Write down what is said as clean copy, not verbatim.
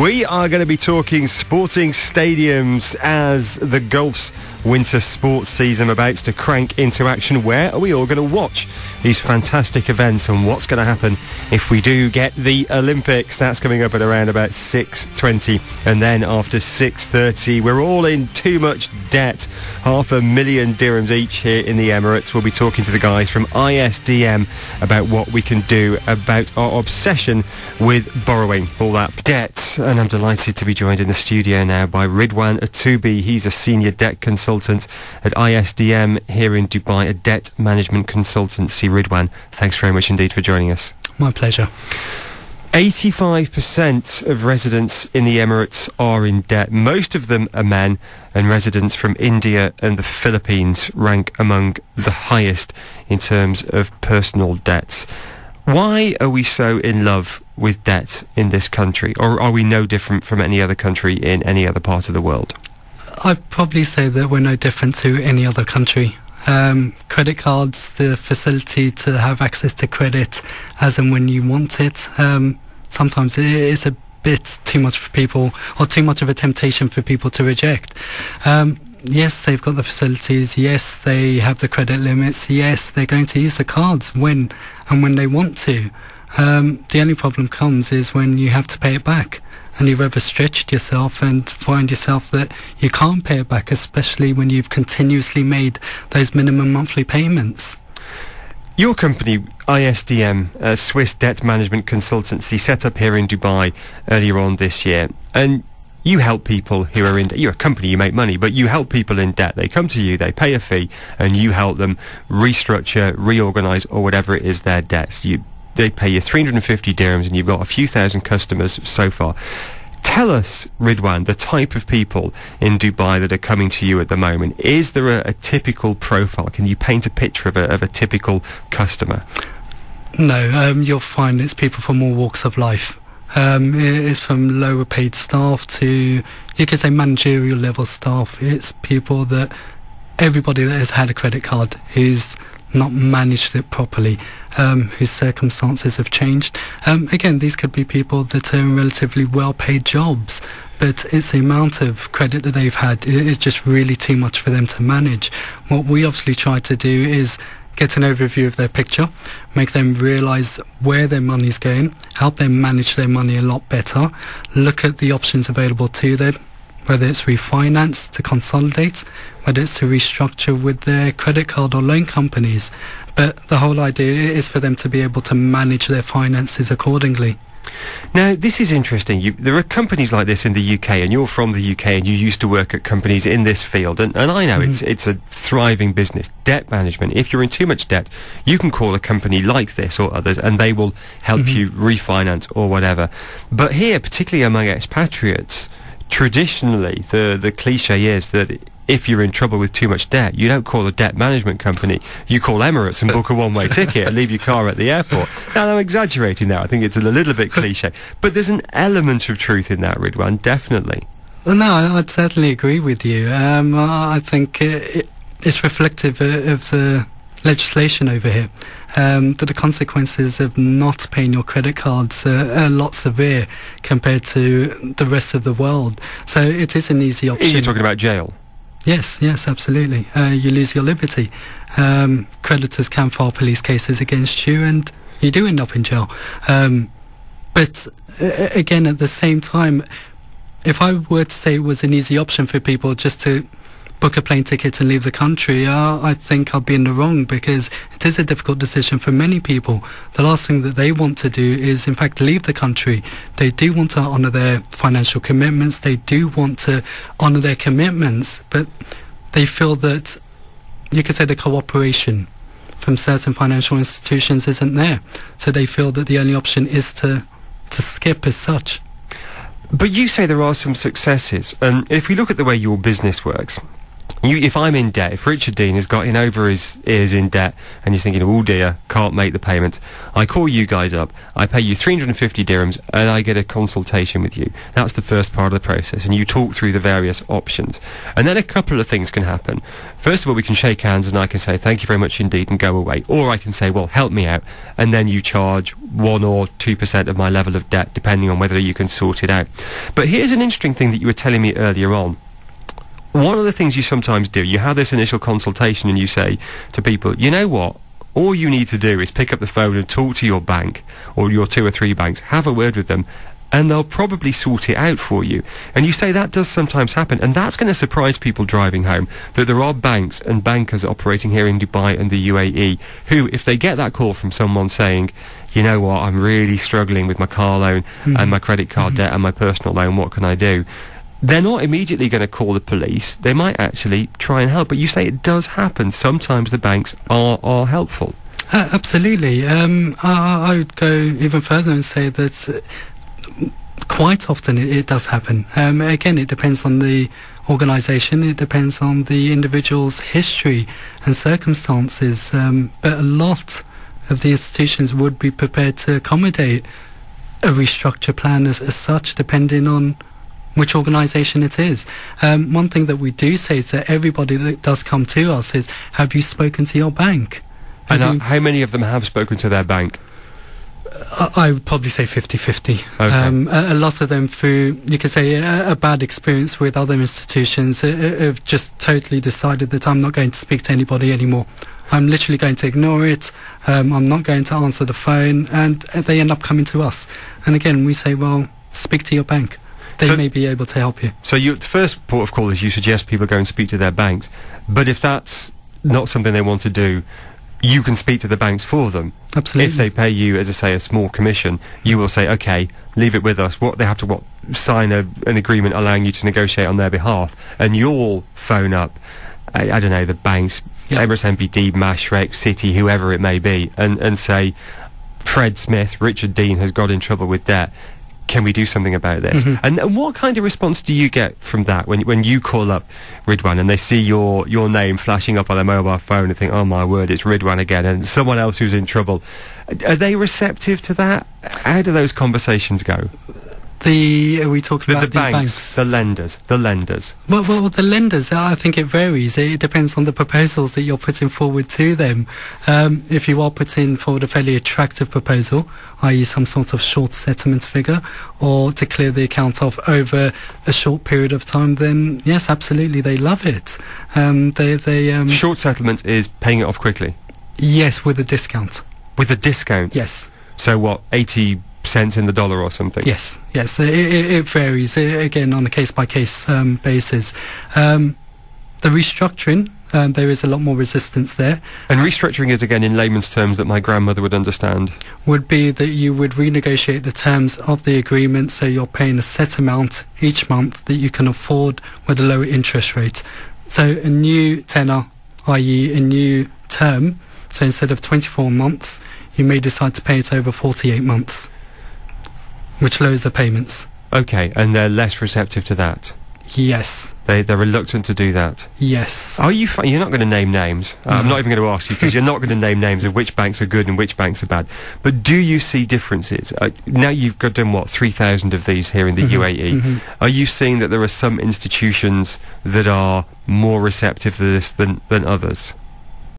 We are going to be talking sporting stadiums as the golf's winter sports season about to crank into action. Where are we all going to watch these fantastic events, and what's going to happen if we do get the Olympics? That's coming up at around about 6:20, and then after 6:30 we're all in too much debt, 500,000 dirhams each here in the Emirates. We'll be talking to the guys from ISDM about what we can do about our obsession with borrowing all that debt. And I'm delighted to be joined in the studio now by Ridwan Atoubi. He's a senior debt consultant at ISDM here in Dubai, a debt management consultancy. Ridwan, thanks very much indeed for joining us. My pleasure. 85% of residents in the Emirates are in debt. Most of them are men, and residents from India and the Philippines rank among the highest in terms of personal debts. Why are we so in love with debt in this country, or are we no different from any other country in any other part of the world? I'd probably say that we're no different to any other country. Credit cards, the facility to have access to credit as and when you want it, sometimes it is a bit too much for people, or too much of a temptation for people to reject. Yes, they've got the facilities. Yes, they have the credit limits. Yes, they're going to use the cards when they want to. The only problem comes is when you have to pay it back, and you've overstretched yourself and find yourself that you can't pay it back, especially when you've continuously made those minimum monthly payments. Your company, ISDM, a Swiss debt management consultancy, set up here in Dubai earlier on this year, and you help people who are in debt. You're a company, you make money, but you help people in debt. They come to you, they pay a fee, and you help them restructure, reorganise, or whatever it is their debts. They pay you 350 dirhams, and you've got a few thousand customers so far. Tell us, Ridwan, the type of people in Dubai that are coming to you at the moment. Is there a typical profile? Can you paint a picture of a typical customer? No, you'll find it's people from all walks of life. It's from lower paid staff to, you could say, managerial level staff. It's people that, everybody that has had a credit card who's not managed it properly, whose circumstances have changed. Again, these could be people that are in relatively well paid jobs, but it's the amount of credit that they've had is just really too much for them to manage. What we obviously try to do is get an overview of their picture, make them realise where their money's going, help them manage their money a lot better, look at the options available to them, whether it's refinance to consolidate, whether it's to restructure with their credit card or loan companies. But the whole idea is for them to be able to manage their finances accordingly. Now, this is interesting. There are companies like this in the UK, and you're from the UK, and you used to work at companies in this field, and I know it's a thriving business. Debt management. If you're in too much debt, you can call a company like this or others, and they will help you refinance or whatever. But here, particularly among expatriates, traditionally the cliche is that if you're in trouble with too much debt, you don't call a debt management company. You call Emirates and book a one-way ticket and leave your car at the airport. Now, I'm exaggerating there. I think it's a little bit cliche. But there's an element of truth in that, Ridwan, definitely. Well, no, I'd certainly agree with you. I think it's reflective of the legislation over here, that the consequences of not paying your credit cards are a lot severe compared to the rest of the world. So it is an easy option. You're talking about jail? Yes, absolutely. You lose your liberty. Creditors can file police cases against you, and you do end up in jail. But again, at the same time, if I were to say it was an easy option for people just to book a plane ticket and leave the country, I think I'd be in the wrong, because it is a difficult decision for many people. The last thing that they want to do is, in fact, leave the country. They do want to honour their financial commitments. They do want to honour their commitments, but they feel that, you could say, the cooperation from certain financial institutions isn't there. So they feel that the only option is to skip as such. But you say there are some successes, and if we look at the way your business works, If I'm in debt, if Richard Dean has got in over his ears in debt and he's thinking, oh dear, can't make the payment, I call you guys up, I pay you 350 dirhams and I get a consultation with you. That's the first part of the process, and you talk through the various options. And then a couple of things can happen. First of all, we can shake hands and I can say, thank you very much indeed, and go away. Or I can say, well, help me out, and then you charge 1 or 2% of my level of debt, depending on whether you can sort it out. But here's an interesting thing that you were telling me earlier on. One of the things you sometimes do, you have this initial consultation and you say to people, you know what, all you need to do is pick up the phone and talk to your bank or your 2 or 3 banks, have a word with them, and they'll probably sort it out for you. And you say that does sometimes happen, and that's going to surprise people driving home, that there are banks and bankers operating here in Dubai and the UAE who, if they get that call from someone saying, you know what, I'm really struggling with my car loan and my credit card debt and my personal loan, what can I do? They're not immediately going to call the police. They might actually try and help. But you say it does happen. Sometimes the banks are helpful. Absolutely. I would go even further and say that quite often it does happen. Again, it depends on the organisation. It depends on the individual's history and circumstances. But a lot of the institutions would be prepared to accommodate a restructure plan as such, depending on which organisation it is. One thing that we do say to everybody that does come to us is, have you spoken to your bank? And how many of them have spoken to their bank? I would probably say 50-50. Okay. A lot of them through, you could say, a bad experience with other institutions have just totally decided that I'm not going to speak to anybody anymore. I'm literally going to ignore it. I'm not going to answer the phone, and they end up coming to us. And again, we say, well, speak to your bank. They may be able to help you. So the first port of call is you suggest people go and speak to their banks. But if that's not something they want to do, you can speak to the banks for them. Absolutely. If they pay you, as I say, a small commission, you will say, okay, leave it with us. They have to sign an agreement allowing you to negotiate on their behalf. And you'll phone up, I don't know, the banks, Emirates NBD, Mashreq, City, whoever it may be, and say, Fred Smith, Richard Dean has got in trouble with debt. Can we do something about this? And what kind of response do you get from that when you call up Ridwan and they see your name flashing up on their mobile phone and think, oh my word, it's Ridwan again, and someone else who's in trouble? Are they receptive to that? How do those conversations go? Are we talking about the banks? The lenders. Well, the lenders, I think it varies. It depends on the proposals that you're putting forward to them. If you are putting forward a fairly attractive proposal, i.e. some sort of short settlement figure, or to clear the account off over a short period of time, then yes, absolutely, they love it. Short settlement is paying it off quickly? Yes, with a discount. With a discount? Yes. So what, 80 cents in the dollar or something? Yes. It varies, again, on a case-by-case basis. The restructuring, there is a lot more resistance there. And restructuring is, again, in layman's terms that my grandmother would understand? Would be that you would renegotiate the terms of the agreement, so you're paying a set amount each month that you can afford with a lower interest rate. So a new tenor, i.e. a new term, so instead of 24 months, you may decide to pay it over 48 months. Which lowers the payments. Okay, and they're less receptive to that? Yes. They're reluctant to do that? Yes. You're not going to name names. No. I'm not even going to ask you, because you're not going to name names of which banks are good and which banks are bad. But do you see differences? Now you've done, 3,000 of these here in the UAE. Are you seeing that there are some institutions that are more receptive to this than others?